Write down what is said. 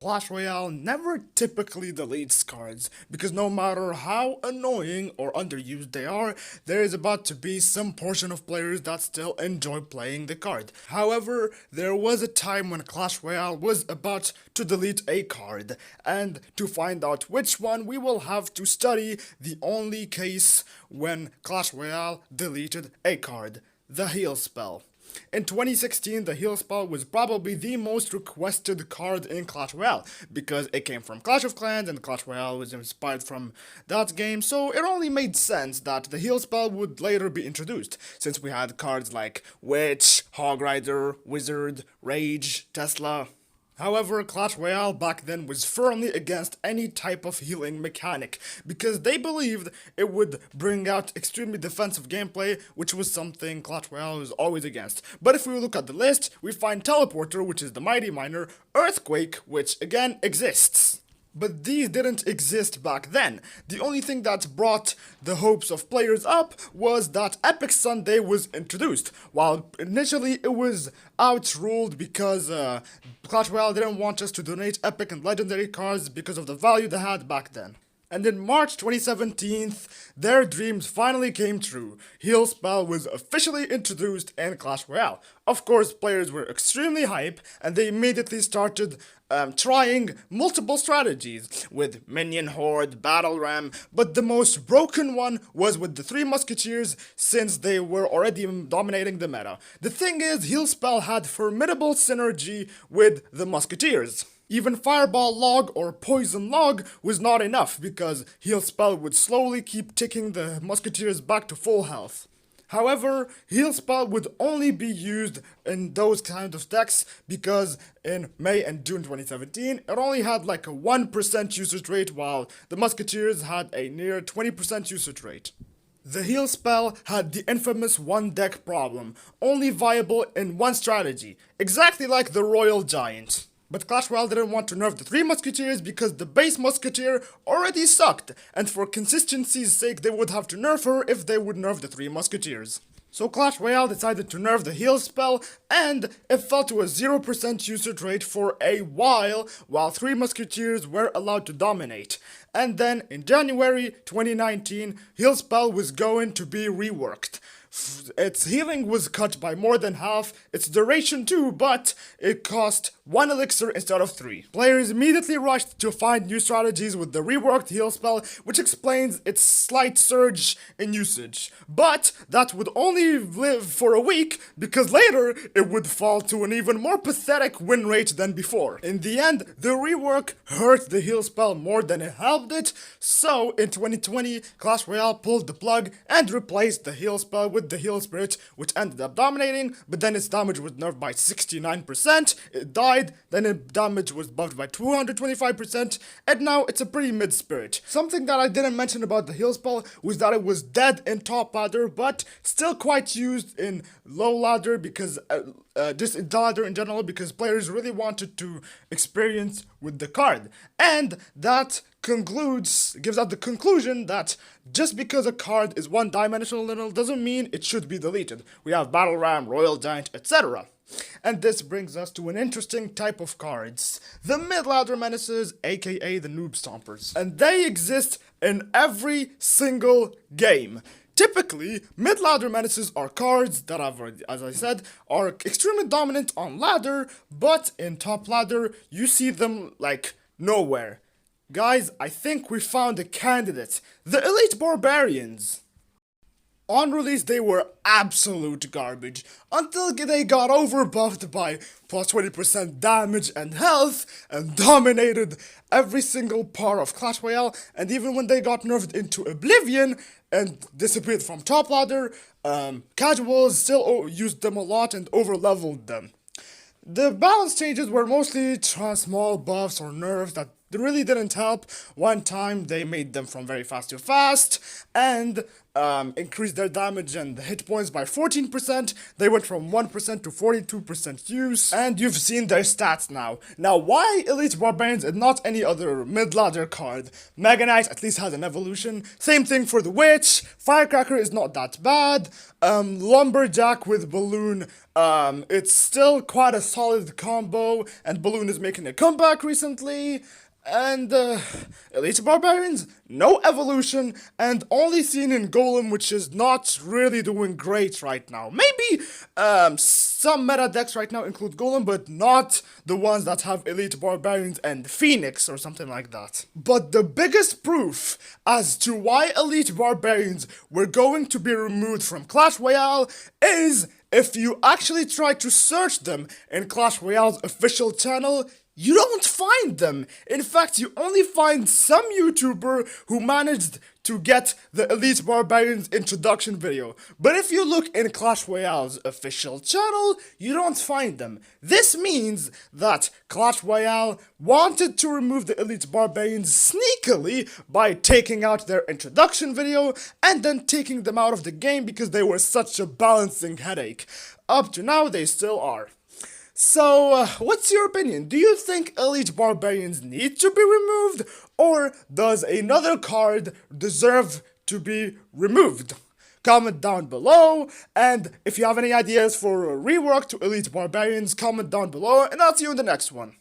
Clash Royale never typically deletes cards, because no matter how annoying or underused they are, there is about to be some portion of players that still enjoy playing the card. However, there was a time when Clash Royale was about to delete a card, and to find out which one, we will have to study the only case when Clash Royale deleted a card, the heal spell. In 2016, the heal spell was probably the most requested card in Clash Royale, because it came from Clash of Clans and Clash Royale was inspired from that game, so it only made sense that the heal spell would later be introduced, since we had cards like Witch, Hog Rider, Wizard, Rage, Tesla. However, Clash Royale back then was firmly against any type of healing mechanic, because they believed it would bring out extremely defensive gameplay, which was something Clash Royale was always against. But if we look at the list, we find Teleporter, which is the Mighty Miner, Earthquake, which again exists. But these didn't exist back then. The only thing that brought the hopes of players up was that Epic Sunday was introduced, while initially it was outruled because Clash Royale didn't want us to donate epic and legendary cards because of the value they had back then. And in March 2017, their dreams finally came true. Heal Spell was officially introduced in Clash Royale. Of course, players were extremely hype, and they immediately started trying multiple strategies with Minion Horde, Battle Ram, but the most broken one was with the Three Musketeers, since they were already dominating the meta. The thing is, Heal Spell had formidable synergy with the Musketeers. Even Fireball Log or Poison Log was not enough, because Heal Spell would slowly keep ticking the Musketeers back to full health. However, Heal Spell would only be used in those kind of decks because in May and June 2017, it only had like a 1% usage rate, while the Musketeers had a near 20% usage rate. The heal spell had the infamous one deck problem, only viable in one strategy, exactly like the Royal Giant. But Clash Royale didn't want to nerf the Three Musketeers because the base Musketeer already sucked, and for consistency's sake they would have to nerf her if they would nerf the Three Musketeers. So Clash Royale decided to nerf the heal spell, and it fell to a 0% usage rate for a while Three Musketeers were allowed to dominate. And then in January 2019, heal spell was going to be reworked. Its healing was cut by more than half, its duration too, but it cost 1 elixir instead of 3. Players immediately rushed to find new strategies with the reworked heal spell, which explains its slight surge in usage. But that would only live for a week, because later it would fall to an even more pathetic win rate than before. In the end, the rework hurt the heal spell more than it helped it, so in 2020, Clash Royale pulled the plug and replaced the heal spell with the heal spirit, which ended up dominating, but then its damage was nerfed by 69%, it died, then its damage was buffed by 225%, and now it's a pretty mid spirit. Something that I didn't mention about the heal spell was that it was dead in top ladder, but still quite used in low ladder, because just in ladder in general, because players really wanted to experience with the card. And that gives out the conclusion that just because a card is one-dimensional doesn't mean it should be deleted. We have Battle Ram, Royal Giant, etc. And this brings us to an interesting type of cards, the Midladder Menaces, aka the Noob Stompers. And they exist in every single game. Typically, mid-ladder menaces are cards that as I said, are extremely dominant on ladder, but in top ladder, you see them like nowhere. Guys, I think we found a candidate, the Elite Barbarians. On release, they were absolute garbage, until they got overbuffed by plus 20% damage and health, and dominated every single part of Clash Royale, and even when they got nerfed into Oblivion, and disappeared from top ladder, casuals still used them a lot and overleveled them. The balance changes were mostly small buffs or nerfs that They really didn't help. One time they made them from very fast to fast, and increased their damage and hit points by 14%. They went from 1% to 42% use, and you've seen their stats now. Now, why Elite Barbarians and not any other mid-ladder card? Mega Knight at least has an evolution. Same thing for the Witch. Firecracker is not that bad. Lumberjack with Balloon, it's still quite a solid combo, and Balloon is making a comeback recently. And Elite Barbarians, no evolution, and only seen in Golem, which is not really doing great right now. Maybe some meta decks right now include Golem, but not the ones that have Elite Barbarians and Phoenix or something like that. But the biggest proof as to why Elite Barbarians were going to be removed from Clash Royale is if you actually try to search them in Clash Royale's official channel, you don't find them. In fact, you only find some YouTuber who managed to get the Elite Barbarians introduction video. But if you look in Clash Royale's official channel, you don't find them. This means that Clash Royale wanted to remove the Elite Barbarians sneakily by taking out their introduction video and then taking them out of the game because they were such a balancing headache. Up to now, they still are. So, what's your opinion? Do you think Elite Barbarians need to be removed, or does another card deserve to be removed? Comment down below, and if you have any ideas for a rework to Elite Barbarians, comment down below, and I'll see you in the next one.